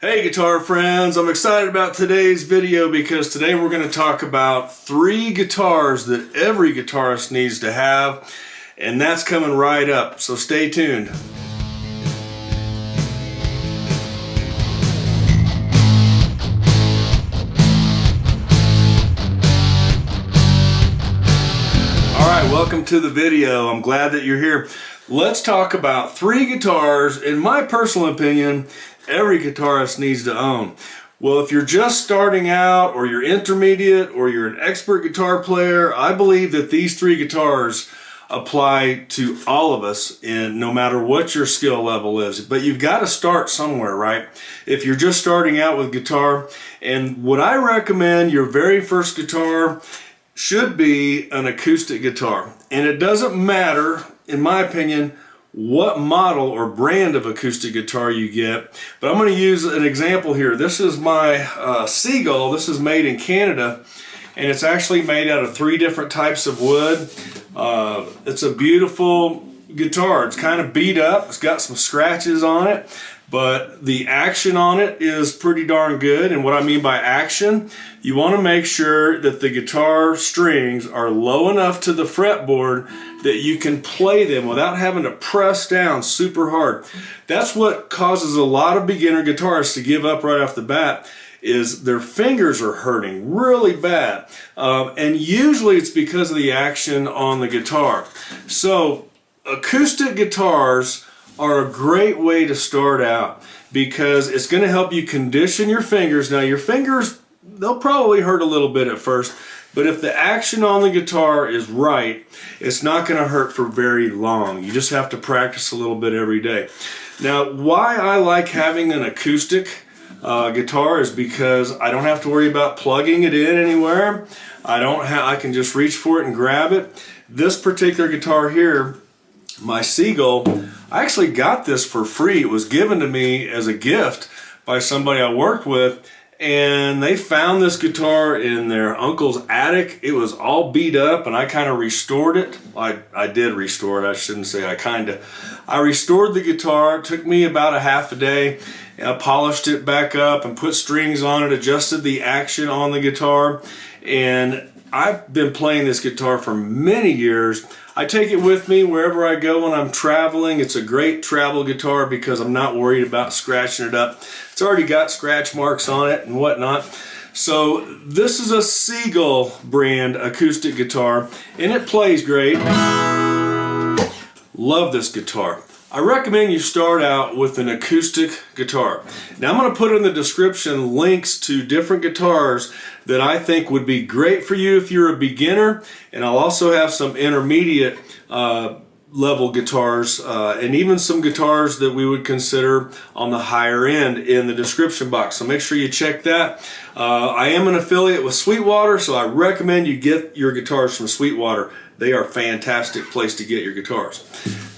Hey guitar friends, I'm excited about today's video because today we're going to talk about 3 guitars that every guitarist needs to have, and that's coming right up, so stay tuned. Alright, welcome to the video. I'm glad that you're here. Let's talk about 3 guitars, in my personal opinion, every guitarist needs to own. Well, if you're just starting out, or you're intermediate, or you're an expert guitar player, I believe that these 3 guitars apply to all of us, and no matter what your skill level is. But you've got to start somewhere, right? If you're just starting out with guitar, and what I recommend, your very first guitar should be an acoustic guitar. And it doesn't matter, in my opinion, what model or brand of acoustic guitar you get, but I'm going to use an example here. This is my Seagull. This is made in Canada, and it's actually made out of 3 different types of wood. It's a beautiful guitar. It's kind of beat up. It's got some scratches on it, but the action on it is pretty darn good. And what I mean by action, you want to make sure that the guitar strings are low enough to the fretboard that you can play them without having to press down super hard. That's what causes a lot of beginner guitarists to give up right off the bat, is their fingers are hurting really bad. And usually it's because of the action on the guitar. So acoustic guitars are a great way to start out because it's going to help you condition your fingers. Now your fingers, they'll probably hurt a little bit at first, but if the action on the guitar is right, it's not going to hurt for very long. You just have to practice a little bit every day. Now, why I like having an acoustic guitar is because I don't have to worry about plugging it in anywhere. I can just reach for it and grab it. This particular guitar here, my Seagull, I actually got this for free. It was given to me as a gift by somebody I worked with, and they found this guitar in their uncle's attic. It was all beat up, and I kind of restored it. I did restore it. I shouldn't say I restored the guitar. It took me about a half a day. I polished it back up and put strings on it, adjusted the action on the guitar, and I've been playing this guitar for many years. I take it with me wherever I go when I'm traveling. It's a great travel guitar because I'm not worried about scratching it up. It's already got scratch marks on it and whatnot. So this is a Seagull brand acoustic guitar, and it plays great. Love this guitar. I recommend you start out with an acoustic guitar. Now I'm going to put in the description links to different guitars that I think would be great for you if you're a beginner, and I'll also have some intermediate level guitars and even some guitars that we would consider on the higher end in the description box, so make sure you check that. I am an affiliate with Sweetwater, so I recommend you get your guitars from Sweetwater. They are a fantastic place to get your guitars.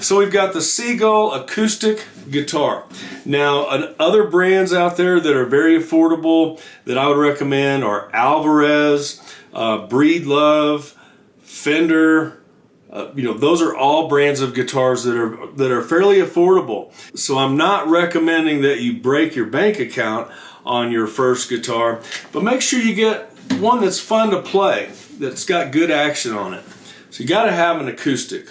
So we've got the Seagull acoustic guitar. Now, other brands out there that are very affordable that I would recommend are Alvarez, Breedlove, Fender. Those are all brands of guitars that are fairly affordable. So I'm not recommending that you break your bank account on your first guitar, but make sure you get one that's fun to play, that's got good action on it. So you got to have an acoustic.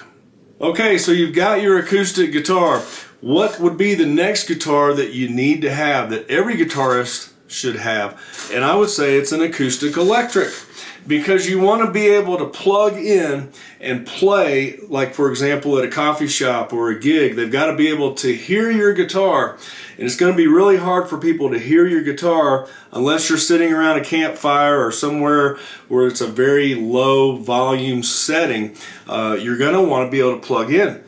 Okay, so you've got your acoustic guitar. What would be the next guitar that you need to have, that every guitarist should have? And I would say it's an Acoustic-Electric, because you want to be able to plug in and play, like for example at a coffee shop or a gig. They've got to be able to hear your guitar, and it's going to be really hard for people to hear your guitar unless you're sitting around a campfire or somewhere where it's a very low volume setting. You're going to want to be able to plug in.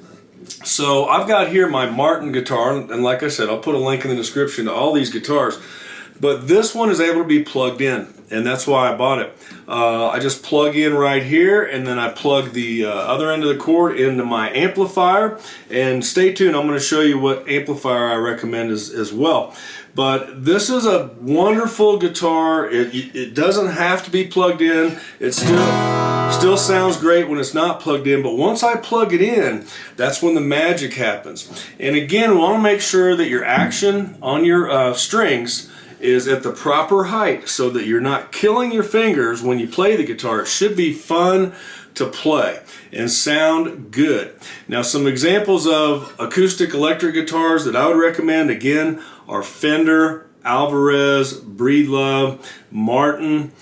So I've got here my Martin guitar, and like I said, I'll put a link in the description to all these guitars, but this one is able to be plugged in, and that's why I bought it. I just plug in right here, and then I plug the other end of the cord into my amplifier. And stay tuned, I'm going to show you what amplifier I recommend as well. But this is a wonderful guitar. It doesn't have to be plugged in. It's still Still sounds great when it's not plugged in, but once I plug it in, that's when the magic happens. And again, we want to make sure that your action on your strings is at the proper height so that you're not killing your fingers when you play the guitar. It should be fun to play and sound good. Now, some examples of acoustic electric guitars that I would recommend, again, are Fender, Alvarez, Breedlove, Martin,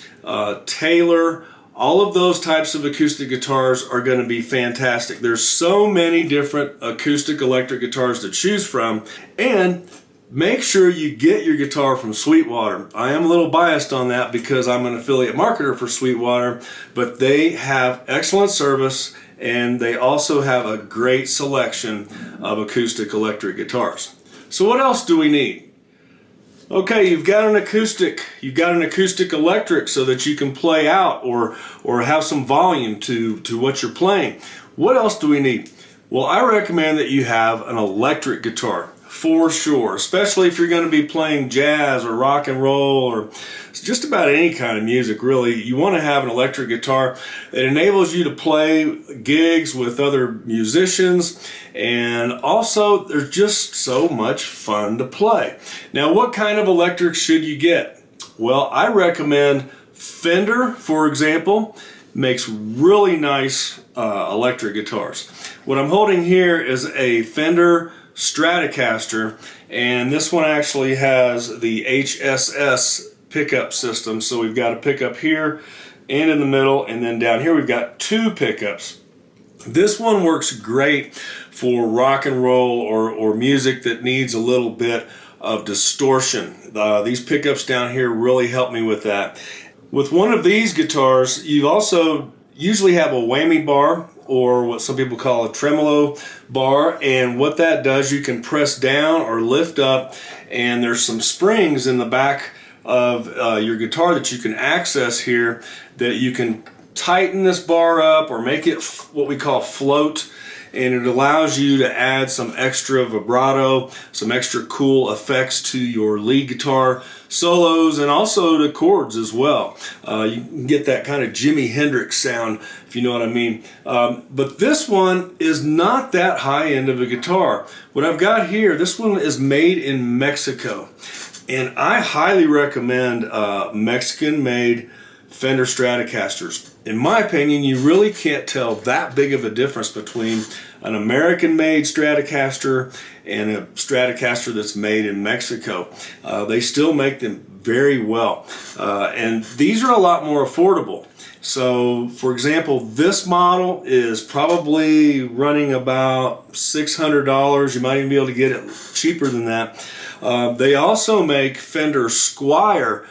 Taylor. All of those types of acoustic guitars are going to be fantastic. There's so many different acoustic electric guitars to choose from, and make sure you get your guitar from Sweetwater. I am a little biased on that because I'm an affiliate marketer for Sweetwater, but they have excellent service and they also have a great selection of acoustic electric guitars. So what else do we need? Okay, you've got an acoustic electric so that you can play out or have some volume to what you're playing. What else do we need? Well, I recommend that you have an electric guitar for sure, especially if you're going to be playing jazz or rock and roll or just about any kind of music, really. You want to have an electric guitar. It enables you to play gigs with other musicians, and also there's just so much fun to play. Now, what kind of electric should you get? Well, I recommend Fender, for example, makes really nice electric guitars. What I'm holding here is a Fender Stratocaster, and this one actually has the HSS pickup system. So we've got a pickup here and in the middle, and then down here we've got two pickups. This one works great for rock and roll or music that needs a little bit of distortion. These pickups down here really help me with that. With one of these guitars, you also usually have a whammy bar, or what some people call a tremolo bar, and what that does, you can press down or lift up, and there's some springs in the back of your guitar that you can access here that you can tighten this bar up or make it what we call float, and it allows you to add some extra vibrato, some extra cool effects to your lead guitar solos, and also to chords as well. You can get that kind of Jimi Hendrix sound, if you know what I mean. But this one is not that high end of a guitar. What I've got here, this one is made in Mexico, and I highly recommend Mexican-made Fender Stratocasters. In my opinion, you really can't tell that big of a difference between an American-made Stratocaster and a Stratocaster that's made in Mexico. They still make them very well. And these are a lot more affordable. So, for example, this model is probably running about $600. You might even be able to get it cheaper than that. They also make Fender Squier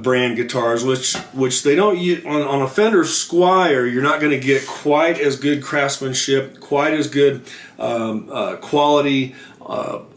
brand guitars, which they don't use on a Fender Squier. You're not going to get quite as good craftsmanship, quite as good quality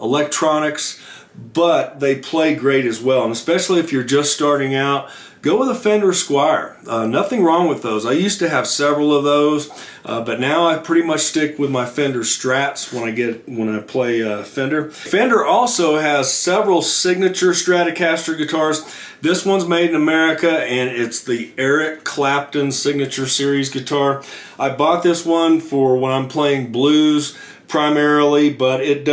electronics, but they play great as well. And especially if you're just starting out, go with a Fender Squier. Nothing wrong with those. I used to have several of those, but now I pretty much stick with my Fender Strats when I play Fender. Fender also has several signature Stratocaster guitars. This one's made in America, and it's the Eric Clapton Signature Series guitar. I bought this one for when I'm playing blues primarily, but it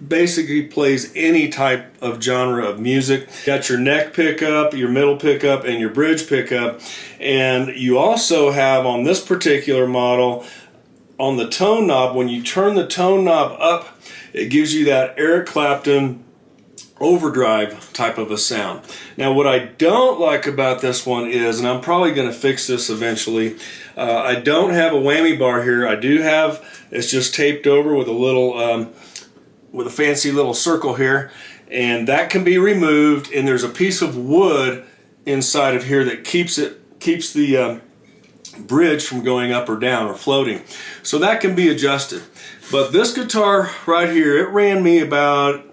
basically plays any type of genre of music. You got your neck pickup, your middle pickup, and your bridge pickup. And you also have on this particular model, on the tone knob, when you turn the tone knob up, it gives you that Eric Clapton overdrive type of a sound. Now, what I don't like about this one is, and I'm probably going to fix this eventually, I don't have a whammy bar here. I do have, it's just taped over with a little, with a fancy little circle here, and that can be removed, and there's a piece of wood inside of here that keeps the bridge from going up or down or floating. So that can be adjusted. But this guitar right here, it ran me about,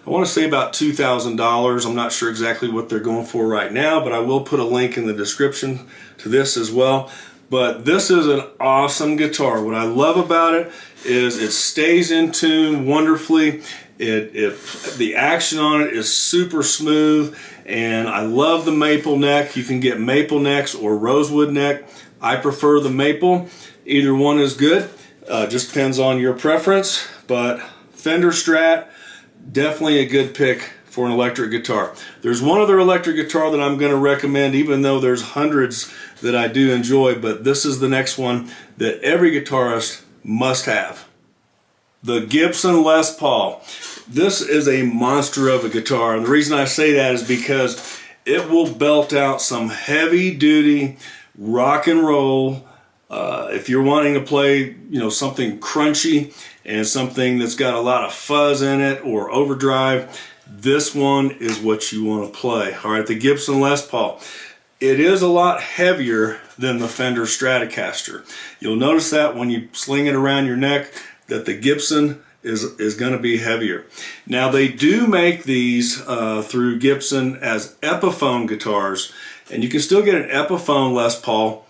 I want to say about $2,000. I'm not sure exactly what they're going for right now, but I will put a link in the description to this as well. But this is an awesome guitar. What I love about it is it stays in tune wonderfully. The action on it is super smooth, and I love the maple neck. You can get maple necks or rosewood neck. I prefer the maple. Either one is good. Just depends on your preference, but Fender Strat, definitely a good pick for an electric guitar. There's one other electric guitar that I'm going to recommend, even though there's hundreds that I do enjoy, but this is the next one that every guitarist must have. The Gibson Les Paul. This is a monster of a guitar, and the reason I say that is because it will belt out some heavy duty rock and roll. If you're wanting to play, something crunchy and something that's got a lot of fuzz in it or overdrive, this one is what you want to play. All right, the Gibson Les Paul. It is a lot heavier than the Fender Stratocaster. You'll notice that when you sling it around your neck, that the Gibson is going to be heavier. Now they do make these through Gibson as Epiphone guitars, and you can still get an Epiphone Les Paul.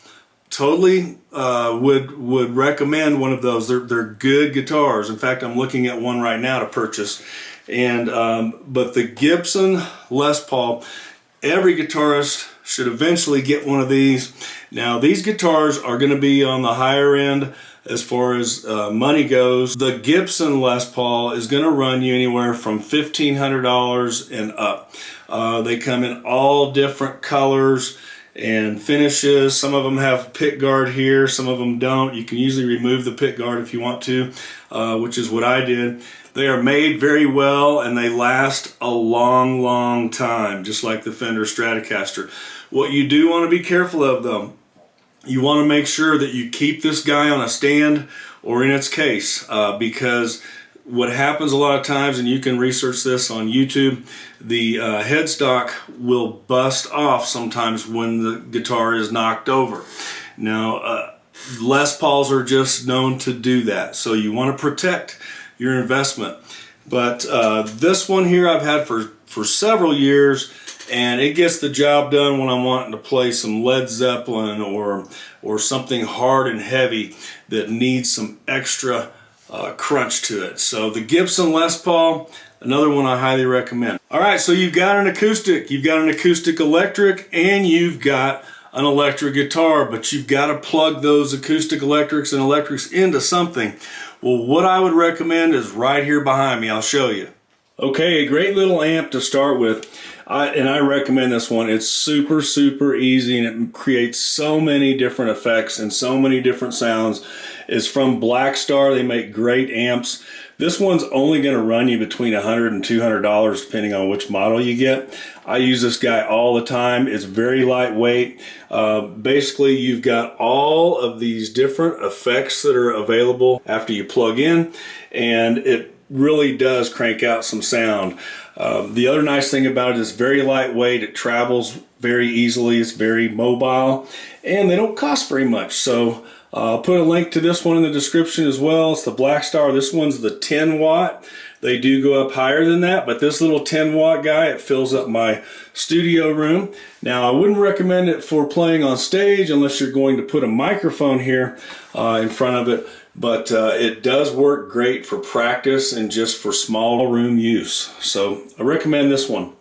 Totally would recommend one of those. They're good guitars. In fact, I'm looking at one right now to purchase. And but the Gibson Les Paul, every guitarist should eventually get one of these. Now these guitars are going to be on the higher end as far as money goes. The Gibson Les Paul is going to run you anywhere from $1,500 and up. They come in all different colors and finishes. Some of them have pick guard here, some of them don't. You can usually remove the pick guard if you want to, which is what I did. They are made very well and they last a long time, just like the Fender Stratocaster. What you do want to be careful of though, you want to make sure that you keep this guy on a stand or in its case, because what happens a lot of times, and you can research this on YouTube, the headstock will bust off sometimes when the guitar is knocked over. Now, Les Pauls are just known to do that, so you want to protect your investment. But this one here I've had for several years, and it gets the job done when I'm wanting to play some Led Zeppelin or something hard and heavy that needs some extra crunch to it. So the Gibson Les Paul, another one I highly recommend. All right, so you've got an acoustic, you've got an Acoustic-Electric, and you've got an electric guitar, but you've got to plug those Acoustic-Electrics and electrics into something. Well, what I would recommend is right here behind me. I'll show you. Okay, a great little amp to start with, and I recommend this one. It's super easy, and it creates so many different effects and so many different sounds. It's from Blackstar. They make great amps. This one's only going to run you between $100 and $200 depending on which model you get. I use this guy all the time. It's very lightweight. Basically, you've got all of these different effects that are available after you plug in, and it really does crank out some sound. The other nice thing about it is very lightweight. It travels very easily. It's very mobile, and they don't cost very much. So I'll put a link to this one in the description as well. It's the Blackstar. This one's the 10 watt. They do go up higher than that, but this little 10 watt guy, it fills up my studio room. Now, I wouldn't recommend it for playing on stage unless you're going to put a microphone here in front of it, but it does work great for practice and just for small room use. So I recommend this one.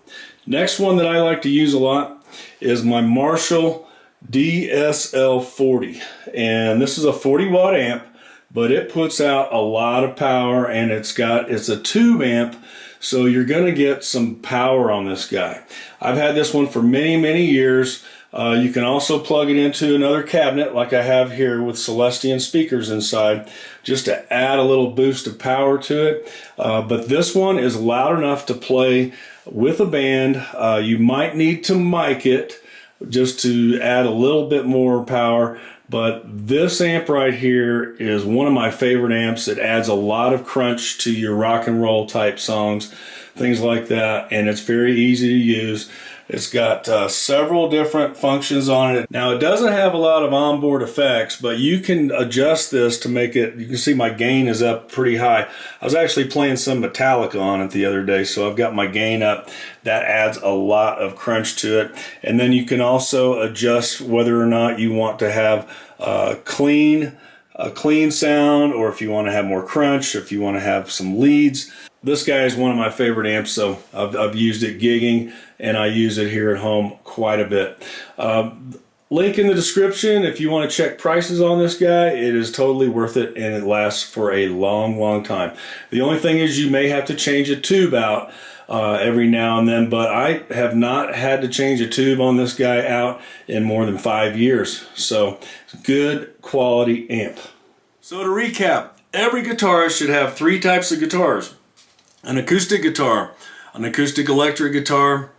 Next one that I like to use a lot is my Marshall DSL40, and this is a 40 watt amp, but it puts out a lot of power, and it's a tube amp, so you're gonna get some power on this guy. I've had this one for many years. You can also plug it into another cabinet like I have here with Celestion speakers inside, just to add a little boost of power to it. But this one is loud enough to play with a band. You might need to mic it just to add a little bit more power, but this amp right here is one of my favorite amps. It adds a lot of crunch to your rock and roll type songs, things like that, and it's very easy to use. It's got several different functions on it. Now, it doesn't have a lot of onboard effects, but you can adjust this to make it, you can see my gain is up pretty high. I was actually playing some Metallica on it the other day, so I've got my gain up. That adds a lot of crunch to it. And then you can also adjust whether or not you want to have a clean sound, or if you want to have more crunch, or if you want to have some leads. This guy is one of my favorite amps, so I've used it gigging, and I use it here at home quite a bit. Link in the description if you want to check prices on this guy. It is totally worth it, and it lasts for a long time. The only thing is you may have to change a tube out every now and then, but I have not had to change a tube on this guy out in more than 5 years. So good quality amp. So to recap, every guitarist should have 3 types of guitars: an acoustic guitar, an acoustic-electric guitar,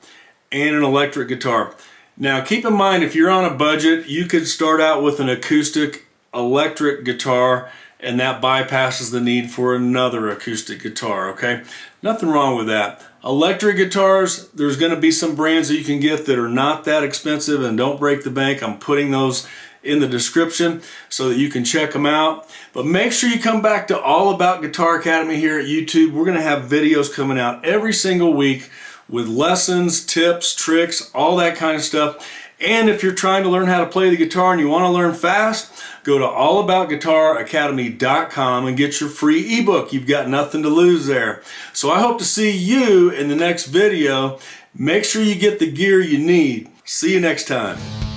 and an electric guitar. Now keep in mind, if you're on a budget, you could start out with an acoustic-electric guitar, and that bypasses the need for another acoustic guitar, okay? Nothing wrong with that. Electric guitars, there's going to be some brands that you can get that are not that expensive and don't break the bank. I'm putting those in the description so that you can check them out. But make sure you come back to All About Guitar Academy here at YouTube. We're going to have videos coming out every single week with lessons, tips, tricks, all that kind of stuff. And if you're trying to learn how to play the guitar and you want to learn fast, go to allaboutguitaracademy.com and get your free ebook. You've got nothing to lose there. So I hope to see you in the next video. Make sure you get the gear you need. See you next time.